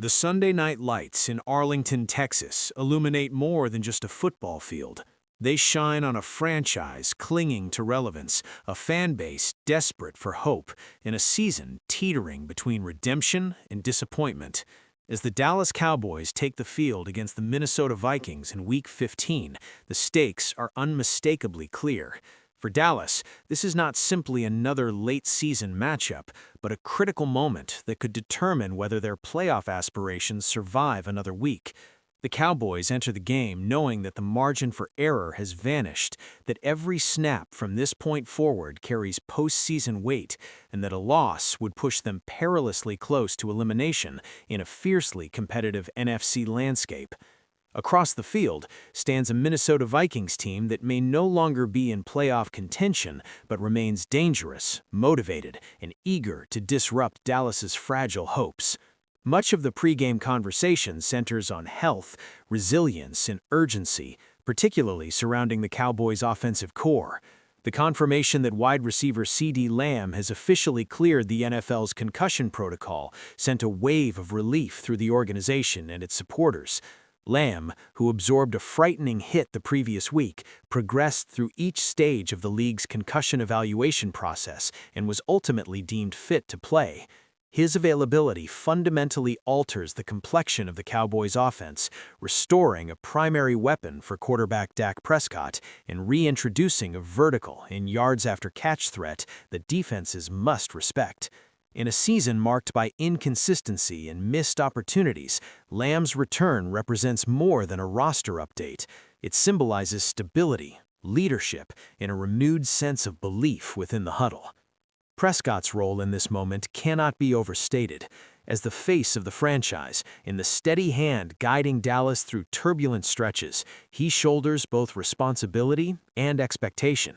The Sunday night lights in Arlington, Texas, illuminate more than just a football field. They shine on a franchise clinging to relevance, a fan base desperate for hope, and a season teetering between redemption and disappointment. As the Dallas Cowboys take the field against the Minnesota Vikings in Week 15, the stakes are unmistakably clear. For Dallas, this is not simply another late-season matchup, but a critical moment that could determine whether their playoff aspirations survive another week. The Cowboys enter the game knowing that the margin for error has vanished, that every snap from this point forward carries postseason weight, and that a loss would push them perilously close to elimination in a fiercely competitive NFC landscape. Across the field stands a Minnesota Vikings team that may no longer be in playoff contention, but remains dangerous, motivated, and eager to disrupt Dallas's fragile hopes. Much of the pregame conversation centers on health, resilience, and urgency, particularly surrounding the Cowboys' offensive core. The confirmation that wide receiver CeeDee Lamb has officially cleared the NFL's concussion protocol sent a wave of relief through the organization and its supporters. Lamb, who absorbed a frightening hit the previous week, progressed through each stage of the league's concussion evaluation process and was ultimately deemed fit to play. His availability fundamentally alters the complexion of the Cowboys' offense, restoring a primary weapon for quarterback Dak Prescott and reintroducing a vertical and yards-after-catch threat that defenses must respect. In a season marked by inconsistency and missed opportunities, Lamb's return represents more than a roster update. It symbolizes stability, leadership, and a renewed sense of belief within the huddle. Prescott's role in this moment cannot be overstated. As the face of the franchise, in the steady hand guiding Dallas through turbulent stretches, he shoulders both responsibility and expectation.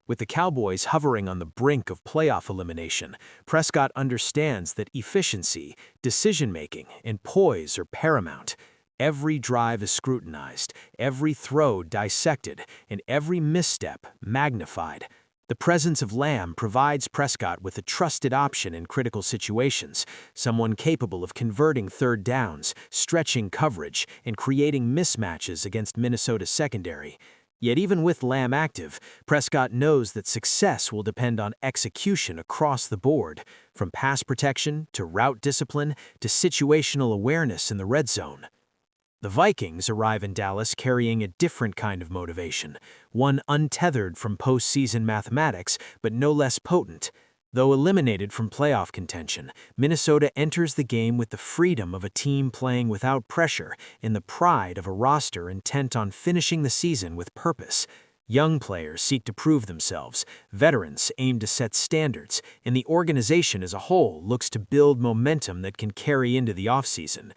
With the Cowboys hovering on the brink of playoff elimination, Prescott understands that efficiency, decision-making, and poise are paramount. Every drive is scrutinized, every throw dissected, and every misstep magnified. The presence of Lamb provides Prescott with a trusted option in critical situations, someone capable of converting third downs, stretching coverage, and creating mismatches against Minnesota's secondary. Yet even with Lamb active, Prescott knows that success will depend on execution across the board, from pass protection to route discipline to situational awareness in the red zone. The Vikings arrive in Dallas carrying a different kind of motivation, one untethered from postseason mathematics, but no less potent. Though eliminated from playoff contention, Minnesota enters the game with the freedom of a team playing without pressure and the pride of a roster intent on finishing the season with purpose. Young players seek to prove themselves, veterans aim to set standards, and the organization as a whole looks to build momentum that can carry into the offseason.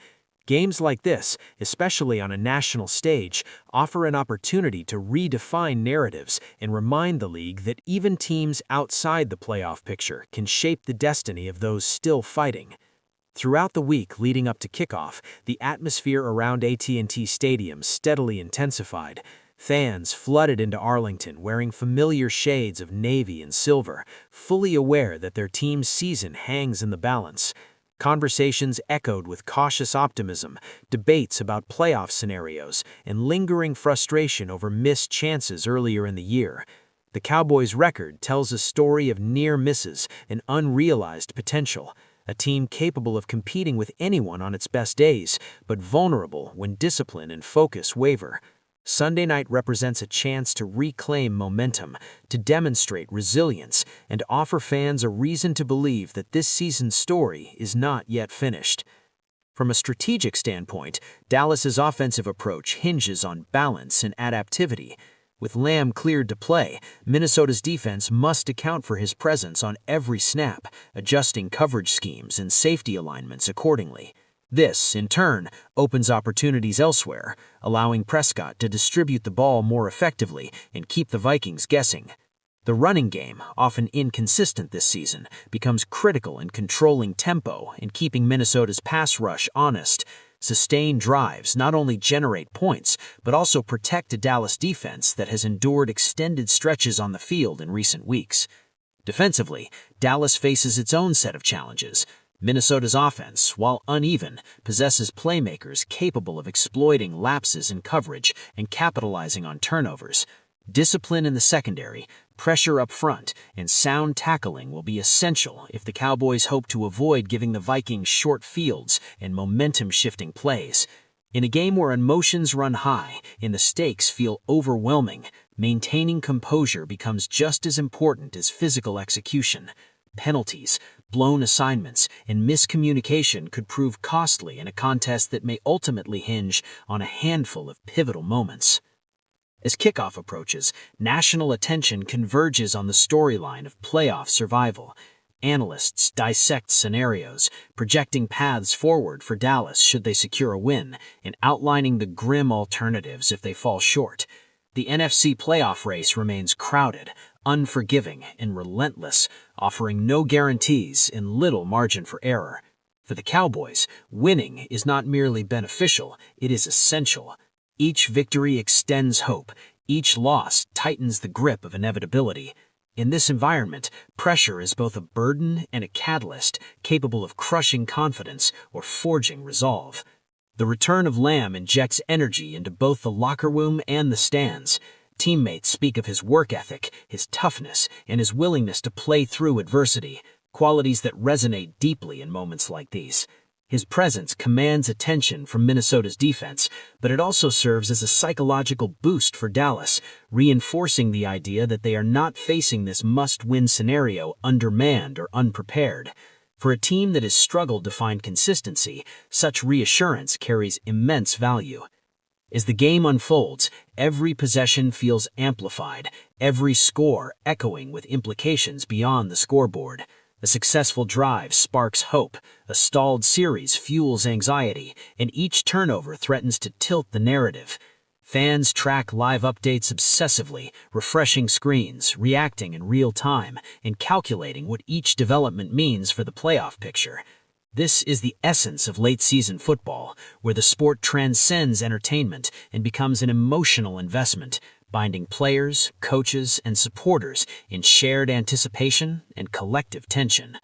Games like this, especially on a national stage, offer an opportunity to redefine narratives and remind the league that even teams outside the playoff picture can shape the destiny of those still fighting. Throughout the week leading up to kickoff, the atmosphere around AT&T Stadium steadily intensified. Fans flooded into Arlington wearing familiar shades of navy and silver, fully aware that their team's season hangs in the balance. Conversations echoed with cautious optimism, debates about playoff scenarios, and lingering frustration over missed chances earlier in the year. The Cowboys' record tells a story of near misses and unrealized potential, a team capable of competing with anyone on its best days, but vulnerable when discipline and focus waver. Sunday night represents a chance to reclaim momentum, to demonstrate resilience, and offer fans a reason to believe that this season's story is not yet finished. From a strategic standpoint, Dallas's offensive approach hinges on balance and adaptivity. With Lamb cleared to play, Minnesota's defense must account for his presence on every snap, adjusting coverage schemes and safety alignments accordingly. This, in turn, opens opportunities elsewhere, allowing Prescott to distribute the ball more effectively and keep the Vikings guessing. The running game, often inconsistent this season, becomes critical in controlling tempo and keeping Minnesota's pass rush honest. Sustained drives not only generate points, but also protect a Dallas defense that has endured extended stretches on the field in recent weeks. Defensively, Dallas faces its own set of challenges. Minnesota's offense, while uneven, possesses playmakers capable of exploiting lapses in coverage and capitalizing on turnovers. Discipline in the secondary, pressure up front, and sound tackling will be essential if the Cowboys hope to avoid giving the Vikings short fields and momentum-shifting plays. In a game where emotions run high and the stakes feel overwhelming, maintaining composure becomes just as important as physical execution. Penalties, blown assignments, and miscommunication could prove costly in a contest that may ultimately hinge on a handful of pivotal moments. As kickoff approaches, national attention converges on the storyline of playoff survival. Analysts dissect scenarios, projecting paths forward for Dallas should they secure a win, and outlining the grim alternatives if they fall short. The NFC playoff race remains crowded, unforgiving, and relentless, offering no guarantees and little margin for error. For the Cowboys, winning is not merely beneficial, it is essential. Each victory extends hope, each loss tightens the grip of inevitability. In this environment, pressure is both a burden and a catalyst, capable of crushing confidence or forging resolve. The return of Lamb injects energy into both the locker room and the stands. Teammates speak of his work ethic, his toughness, and his willingness to play through adversity, qualities that resonate deeply in moments like these. His presence commands attention from Minnesota's defense, but it also serves as a psychological boost for Dallas, reinforcing the idea that they are not facing this must-win scenario undermanned or unprepared. For a team that has struggled to find consistency, such reassurance carries immense value. As the game unfolds, every possession feels amplified, every score echoing with implications beyond the scoreboard. A successful drive sparks hope, a stalled series fuels anxiety, and each turnover threatens to tilt the narrative. Fans track live updates obsessively, refreshing screens, reacting in real time, and calculating what each development means for the playoff picture. This is the essence of late-season football, where the sport transcends entertainment and becomes an emotional investment, binding players, coaches, and supporters in shared anticipation and collective tension.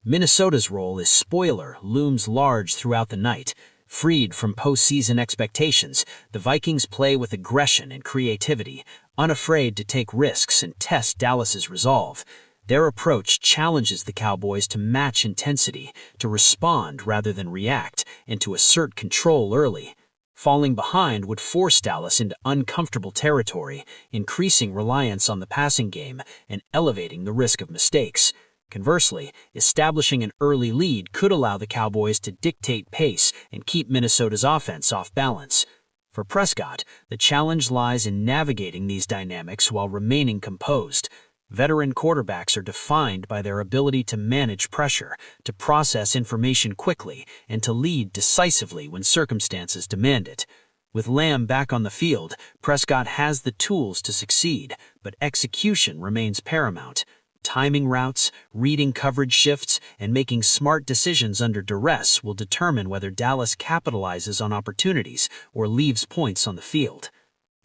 Minnesota's role as spoiler looms large throughout the night. Freed from postseason expectations, the Vikings play with aggression and creativity, unafraid to take risks and test Dallas's resolve. Their approach challenges the Cowboys to match intensity, to respond rather than react, and to assert control early. Falling behind would force Dallas into uncomfortable territory, increasing reliance on the passing game and elevating the risk of mistakes. Conversely, establishing an early lead could allow the Cowboys to dictate pace and keep Minnesota's offense off balance. For Prescott, the challenge lies in navigating these dynamics while remaining composed. Veteran quarterbacks are defined by their ability to manage pressure, to process information quickly, and to lead decisively when circumstances demand it. With Lamb back on the field, Prescott has the tools to succeed, but execution remains paramount. Timing routes, reading coverage shifts, and making smart decisions under duress will determine whether Dallas capitalizes on opportunities or leaves points on the field.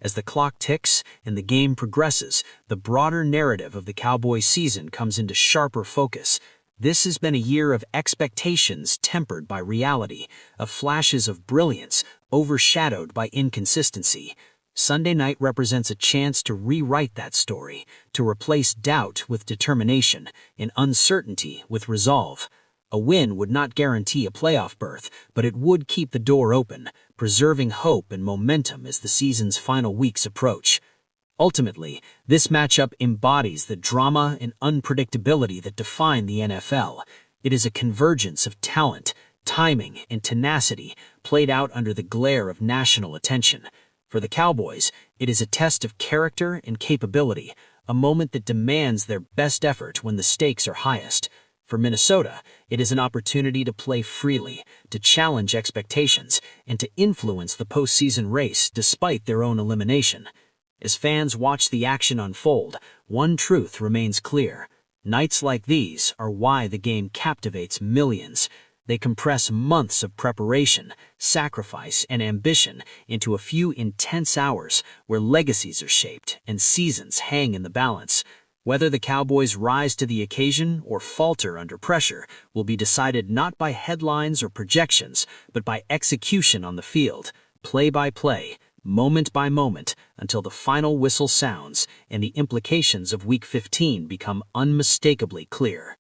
As the clock ticks and the game progresses, the broader narrative of the Cowboys season comes into sharper focus. This has been a year of expectations tempered by reality, of flashes of brilliance overshadowed by inconsistency. Sunday night represents a chance to rewrite that story, to replace doubt with determination and uncertainty with resolve. A win would not guarantee a playoff berth, but it would keep the door open, preserving hope and momentum as the season's final weeks approach. Ultimately, this matchup embodies the drama and unpredictability that define the NFL. It is a convergence of talent, timing, and tenacity played out under the glare of national attention. For the Cowboys, it is a test of character and capability, a moment that demands their best effort when the stakes are highest. For Minnesota, it is an opportunity to play freely, to challenge expectations, and to influence the postseason race despite their own elimination. As fans watch the action unfold, one truth remains clear. Nights like these are why the game captivates millions. They compress months of preparation, sacrifice, and ambition into a few intense hours where legacies are shaped and seasons hang in the balance. Whether the Cowboys rise to the occasion or falter under pressure will be decided not by headlines or projections, but by execution on the field, play by play, moment by moment, until the final whistle sounds and the implications of Week 15 become unmistakably clear.